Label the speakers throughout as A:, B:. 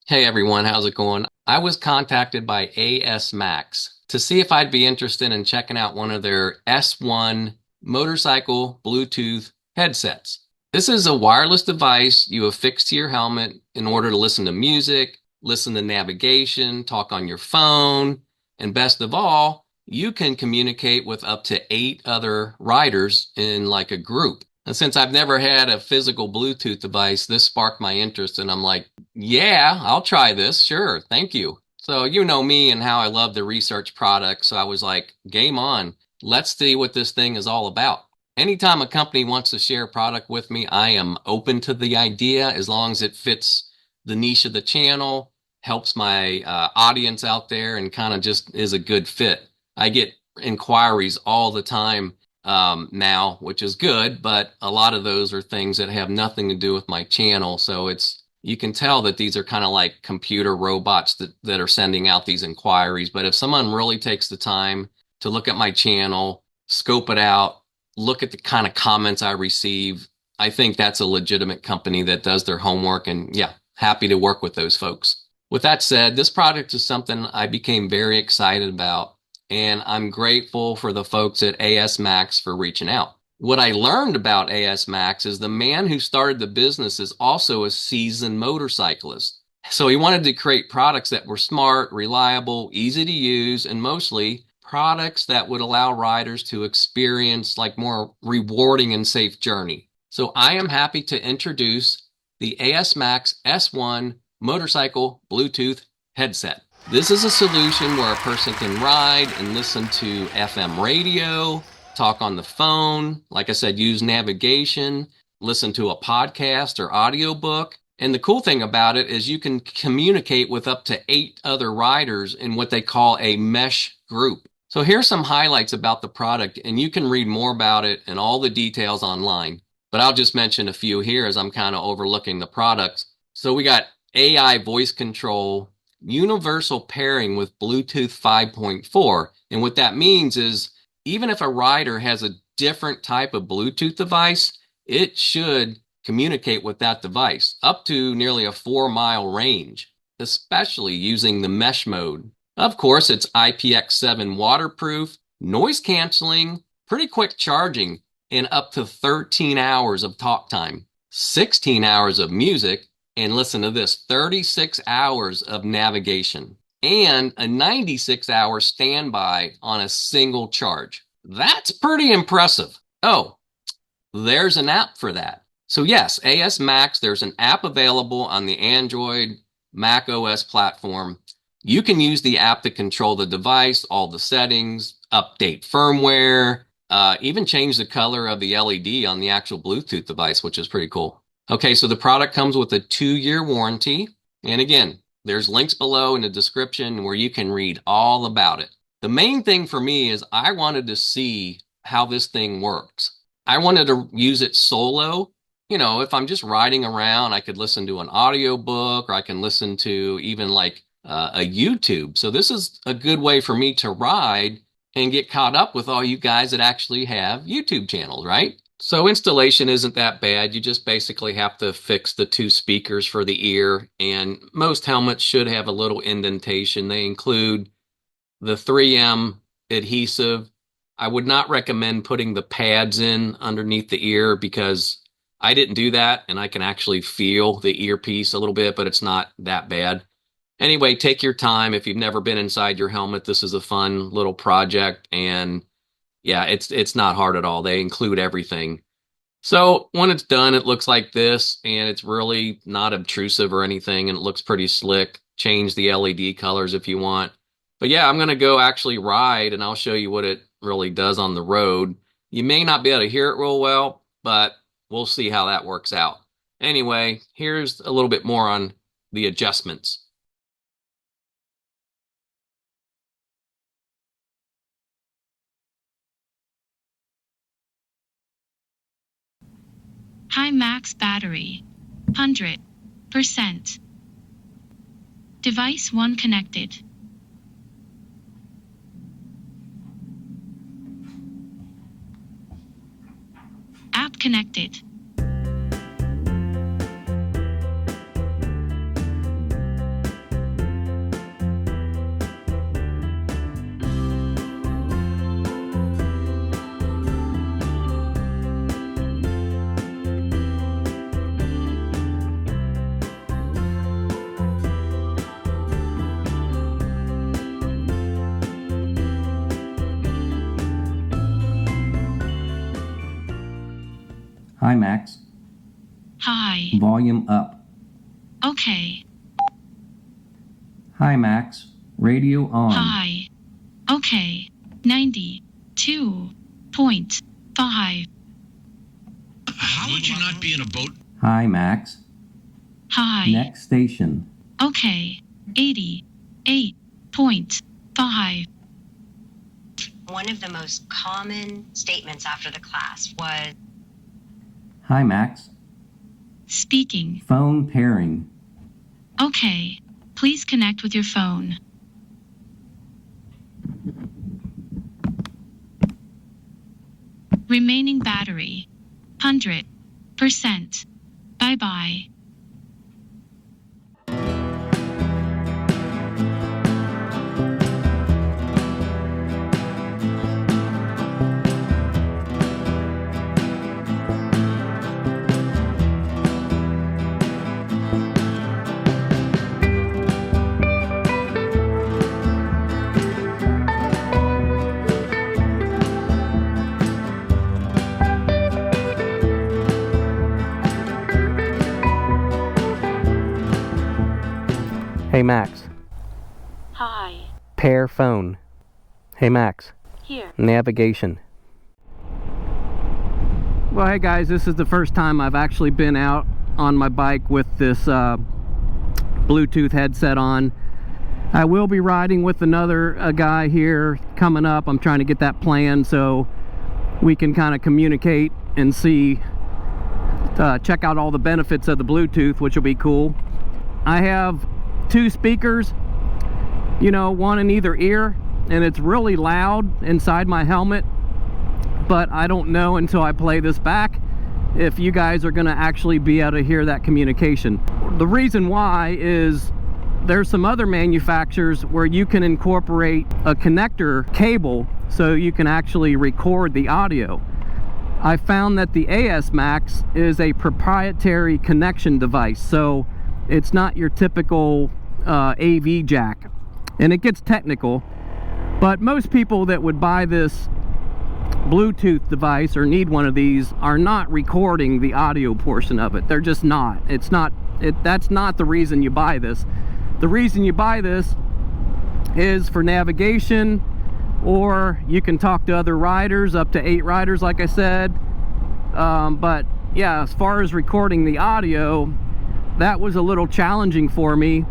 A: Hey everyone, how's it going? I was contacted by ASMAX to see if I'd be interested in checking out one of their S1 motorcycle Bluetooth headsets. This is a wireless device you affix to your helmet in order to listen to music, listen to navigation, talk on your phone, and best of all, you can communicate with up to 8 other riders in like a group. And since I've never had a physical Bluetooth device, this sparked my interest, and I'm like, yeah, I'll try this. Sure. Thank you. So, you know me and how I love to research products. So I was like, game on. Let's see what this thing is all about. Anytime a company wants to share a product with me, I am open to the idea as long as it fits the niche of the channel, helps my audience out there, and kind of just is a good fit. I get inquiries all the time now, which is good, but a lot of those are things that have nothing to do with my channel. So you can tell that these are kind of like computer robots that are sending out these inquiries. But if someone really takes the time to look at my channel, scope it out, look at the kind of comments I receive, I think that's a legitimate company that does their homework. And yeah, happy to work with those folks. With that said, this product is something I became very excited about, and I'm grateful for the folks at ASMAX for reaching out. What I learned about ASMAX is the man who started the business is also a seasoned motorcyclist. So he wanted to create products that were smart, reliable, easy to use, and mostly products that would allow riders to experience like more rewarding and safe journey. So I am happy to introduce the ASMAX S1 motorcycle Bluetooth headset. This is a solution where a person can ride and listen to FM radio, talk on the phone, like I said, use navigation, listen to a podcast or audiobook. And the cool thing about it is you can communicate with up to 8 other riders in what they call a mesh group. So here's some highlights about the product, and you can read more about it and all the details online. But I'll just mention a few here as I'm kind of overlooking the products. So we got AI voice control, universal pairing with Bluetooth 5.4. And what that means is even if a rider has a different type of Bluetooth device, it should communicate with that device up to nearly a 4-mile range, especially using the mesh mode. Of course, it's IPX7 waterproof, noise canceling, pretty quick charging, and up to 13 hours of talk time, 16 hours of music, and listen to this, 36 hours of navigation, and a 96-hour standby on a single charge. That's pretty impressive. Oh, there's an app for that. So yes, ASMAX, there's an app available on the Android, Mac OS platform. You can use the app to control the device, all the settings, update firmware, even change the color of the LED on the actual Bluetooth device, which is pretty cool. Okay, so the product comes with a 2-year warranty. And again, there's links below in the description where you can read all about it. The main thing for me is I wanted to see how this thing works. I wanted to use it solo. You know, if I'm just riding around, I could listen to an audiobook, or I can listen to even like a YouTube. So this is a good way for me to ride and get caught up with all you guys that actually have YouTube channels, right? So installation isn't that bad. You just basically have to fix the 2 speakers for the ear, and most helmets should have a little indentation. They include the 3M adhesive. I would not recommend putting the pads in underneath the ear because I didn't do that, and I can actually feel the earpiece a little bit, but it's not that bad. Anyway, take your time. If you've never been inside your helmet, this is a fun little project, and yeah, it's not hard at all. They include everything. So when it's done, it looks like this, and it's really not obtrusive or anything, and it looks pretty slick. Change the LED colors if you want. But yeah, I'm going to go actually ride, and I'll show you what it really does on the road. You may not be able to hear it real well, but we'll see how that works out. Anyway, here's a little bit more on the adjustments.
B: High max battery, 100%. Device 1 connected. App connected.
A: Hi, Max.
B: Hi.
A: Volume up.
B: Okay.
A: Hi, Max. Radio on.
B: Hi. Okay. 92.5.
C: How would you not be in a boat?
A: Hi, Max.
B: Hi.
A: Next station.
B: Okay. 88.5.
D: One of the most common statements after the class was,
A: Hi, Max.
B: Speaking.
A: Phone pairing.
B: Okay. Please connect with your phone. Remaining battery. 100%. Bye-bye.
A: Hey, Max.
B: Hi.
A: Pair phone. Hey, Max.
B: Here.
A: Navigation. Well, hey guys, this is the first time I've actually been out on my bike with this Bluetooth headset on. I will be riding with another guy here coming up. I'm trying to get that planned so we can kind of communicate and see, check out all the benefits of the Bluetooth, which will be cool. I have two speakers, you know, one in either ear, and it's really loud inside my helmet, but I don't know until I play this back if you guys are gonna actually be able to hear that communication. The reason why is there's some other manufacturers where you can incorporate a connector cable so you can actually record the audio. I found that the ASMAX is a proprietary connection device, so it's not your typical AV jack, and it gets technical, but most people that would buy this Bluetooth device or need one of these are not recording the audio portion of it. They're just not. That's not the reason you buy this. The reason you buy this is for navigation, or you can talk to other riders, up to 8 riders like I said. But yeah, as far as recording the audio, that was a little challenging for me,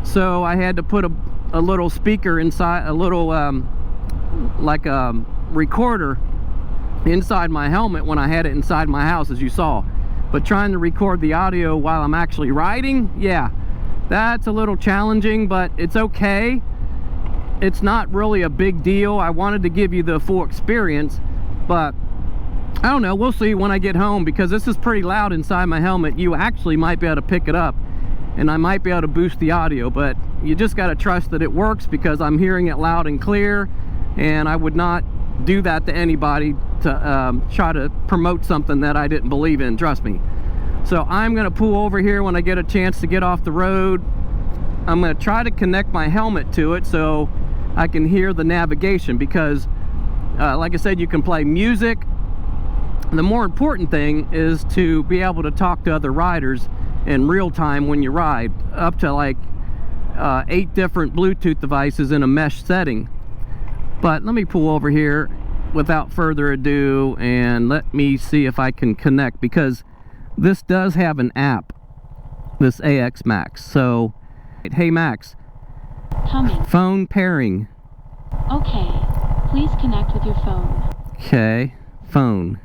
A: so I had to put a little speaker inside, a little like a recorder inside my helmet when I had it inside my house, as you saw. But trying to record the audio while I'm actually riding, yeah, that's a little challenging, but it's okay. It's not really a big deal. I wanted to give you the full experience, but I don't know, we'll see when I get home, because this is pretty loud inside my helmet. You actually might be able to pick it up, and I might be able to boost the audio, but you just got to trust that it works, because I'm hearing it loud and clear, and I would not do that to anybody to try to promote something that I didn't believe in, trust me. So I'm going to pull over here when I get a chance to get off the road. I'm going to try to connect my helmet to it so I can hear the navigation, because like I said, you can play music. The more important thing is to be able to talk to other riders in real time when you ride, up to like 8 different Bluetooth devices in a mesh setting. But let me pull over here without further ado and let me see if I can connect, because this does have an app, this ASMAX. So, hey Max.
B: Coming.
A: Phone pairing.
B: Okay. Please connect with your phone.
A: Okay, phone.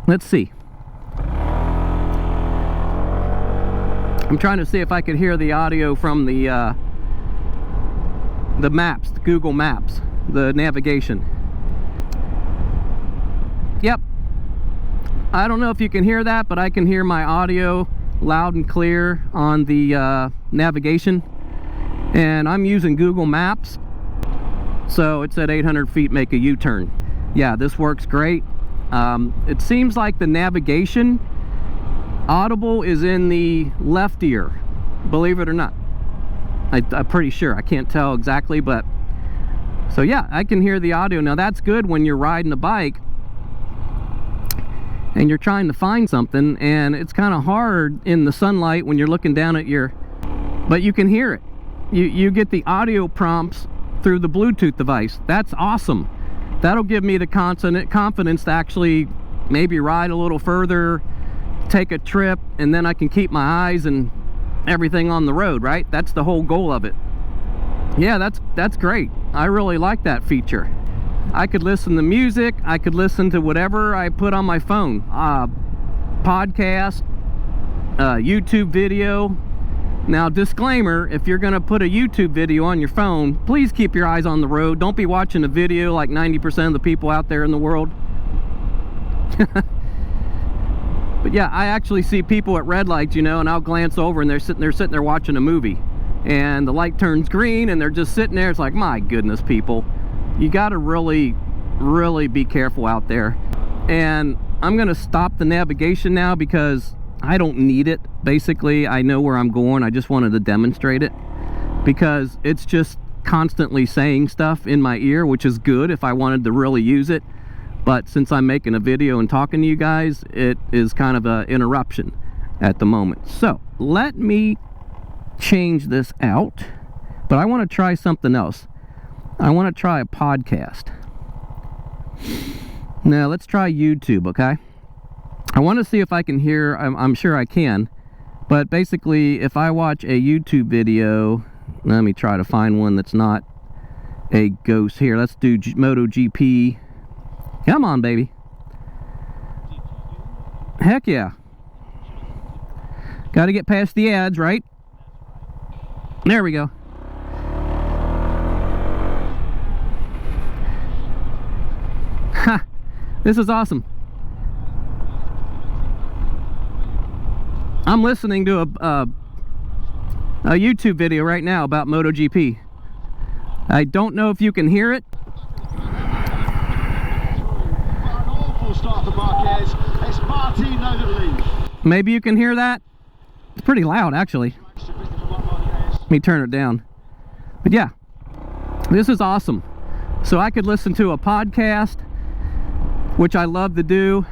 A: Let's see. I'm trying to see if I could hear the audio from the maps, the Google Maps, the navigation. Yep. I don't know if you can hear that, but I can hear my audio loud and clear on the navigation. And I'm using Google Maps. So it's at 800 feet, make a U-turn. Yeah, this works great. It seems like the navigation audible is in the left ear, believe it or not. I'm pretty sure. I can't tell exactly, but so yeah, I can hear the audio. Now that's good when you're riding a bike and you're trying to find something, and it's kind of hard in the sunlight when you're looking down at your, but you can hear it. You get the audio prompts through the Bluetooth device. That's awesome. That'll give me the confidence to actually maybe ride a little further, take a trip, and then I can keep my eyes and everything on the road, right? That's the whole goal of it. Yeah, that's great. I really like that feature. I could listen to music, I could listen to whatever I put on my phone. Podcast, YouTube video. Now, disclaimer, if you're gonna put a YouTube video on your phone, please keep your eyes on the road. Don't be watching a video like 90% of the people out there in the world. But yeah, I actually see people at red lights, you know, and I'll glance over and they're sitting there watching a movie. And the light turns green and they're just sitting there. It's like, my goodness, people. You gotta really, really be careful out there. And I'm gonna stop the navigation now because I don't need it. Basically, I know where I'm going. I just wanted to demonstrate it because it's just constantly saying stuff in my ear, which is good if I wanted to really use it. But since I'm making a video and talking to you guys, it is kind of an interruption at the moment. So let me change this out, but I want to try something else. I want to try a podcast. Now let's try YouTube, okay? I want to see if I can hear, I'm sure I can, but basically if I watch a YouTube video, let me try to find one that's not a ghost here. Let's do MotoGP. Come on, baby. Heck yeah. Got to get past the ads, right? There we go. Ha! This is awesome. I'm listening to a YouTube video right now about MotoGP. I don't know if you can hear it. Maybe you can hear that. It's pretty loud, actually. Let me turn it down. But yeah, this is awesome. So I could listen to a podcast, which I love to do.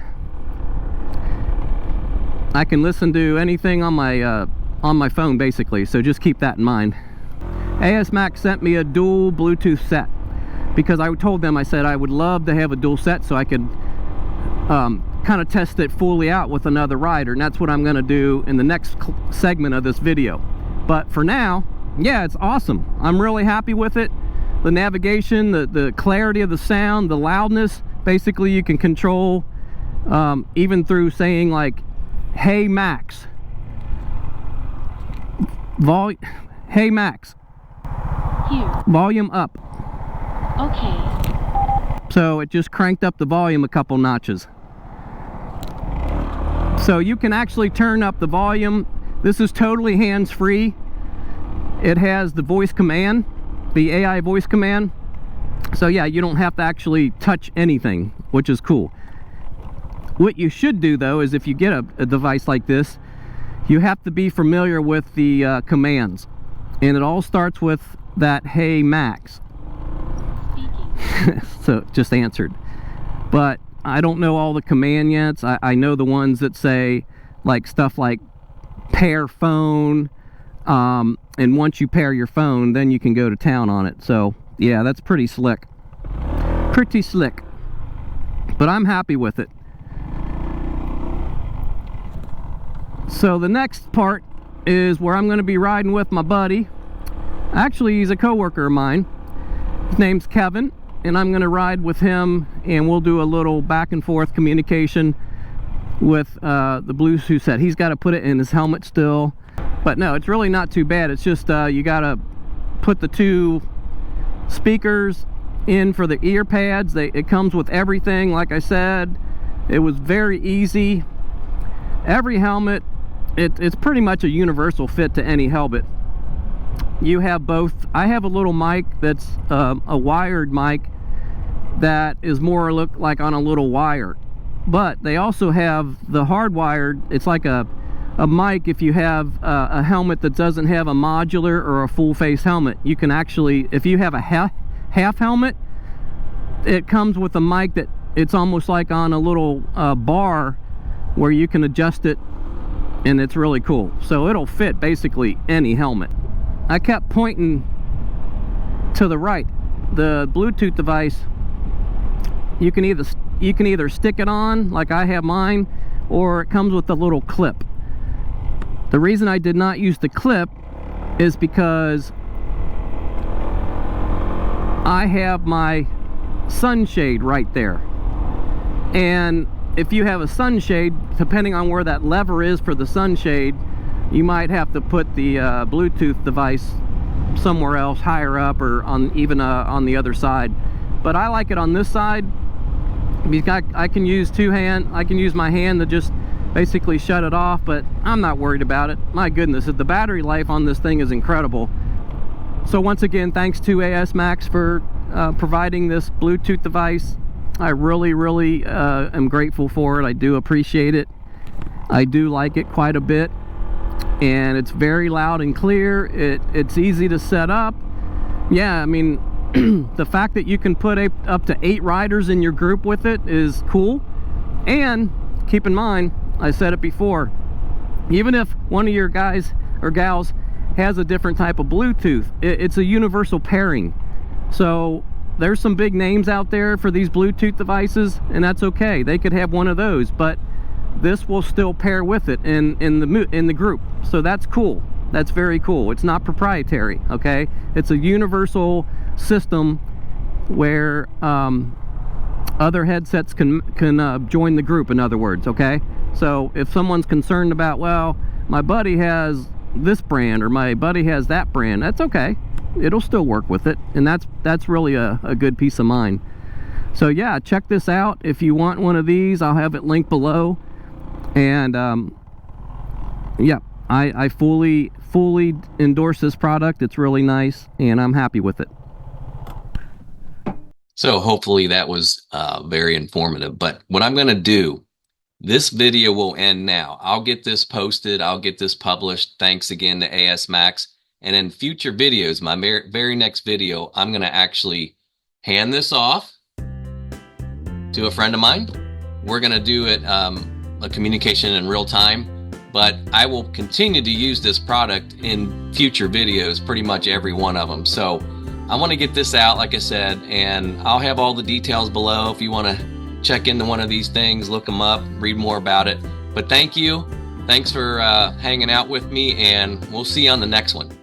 A: I can listen to anything on my phone, basically. So just keep that in mind. ASMAX sent me a dual Bluetooth set because I told them, I said I would love to have a dual set so I could kind of test it fully out with another rider, and that's what I'm going to do in the next segment of this video. But for now, yeah, it's awesome. I'm really happy with it. The navigation, the clarity of the sound, the loudness, basically you can control even through saying like, hey Max, hey Max,
B: Here.
A: volume up.
B: Okay.
A: So it just cranked up the volume a couple notches. So you can actually turn up the volume. This is totally hands-free. It has the voice command, the AI voice command. So yeah, you don't have to actually touch anything, which is cool. What you should do though is if you get a device like this, you have to be familiar with the commands. And it all starts with that hey Max.
B: Speaking.
A: So it just answered. But I don't know all the command yet. I know the ones that say like stuff like pair phone, and once you pair your phone, then you can go to town on it. So yeah, that's pretty slick. Pretty slick. But I'm happy with it. So the next part is where I'm going to be riding with my buddy. Actually, he's a coworker of mine. His name's Kevin, and I'm going to ride with him, and we'll do a little back and forth communication with the Bluetooth set. He's got to put it in his helmet still, but no, it's really not too bad. It's just you got to put the two speakers in for the ear pads. It comes with everything. Like I said, it was very easy. Every helmet, it's pretty much a universal fit to any helmet. You have both. I have a little mic that's a wired mic that is more look like on a little wire, but they also have the hardwired. It's like a mic. If you have a helmet that doesn't have a modular or a full face helmet, you can actually, if you have a half helmet, it comes with a mic that it's almost like on a little bar
E: where you can adjust it, and it's really cool. So it'll fit basically any helmet. I kept pointing to the right. The Bluetooth device, you can either stick it on like I have mine, or it comes with a little clip. The reason I did not use the clip is because I have my sunshade right there, and if you have a sunshade, depending on where that lever is for the sunshade, you might have to put the Bluetooth device somewhere else, higher up, or on even on the other side. But I like it on this side because I can use I can use my hand to just basically shut it off, but I'm not worried about it. My goodness, the battery life on this thing is incredible. So once again, thanks to ASMAX for providing this Bluetooth device. I really am grateful for it. I do appreciate it. I do like it quite a bit, and it's very loud and clear. It's easy to set up. Yeah, I mean, the fact that you can put up to 8 riders in your group with it is cool. And keep in mind, I said it before, even if one of your guys or gals has a different type of Bluetooth, it's a universal pairing. So there's some big names out there for these Bluetooth devices, and that's okay. They could have one of those, but this will still pair with it in the group. So that's cool. That's very cool. It's not proprietary, okay? It's a universal system where other headsets can join the group, in other words, okay? So if someone's concerned about, well, my buddy has this brand or my buddy has that brand, that's okay. It'll still work with it, and that's really a good peace of mind. So yeah, check this out. If you want one of these, I'll have it linked below. And yeah, I fully endorse this product. It's really nice, and I'm happy with it.
A: So hopefully that was very informative. But what I'm going to do, this video will end now. I'll get this posted. I'll get this published. Thanks again to ASMAX. And in future videos, my very next video, I'm going to actually hand this off to a friend of mine. We're going to do it a communication in real time, but I will continue to use this product in future videos, pretty much every one of them. So I want to get this out, like I said, and I'll have all the details below if you want to check into one of these things, look them up, read more about it. But thank you. Thanks for hanging out with me, and we'll see you on the next one.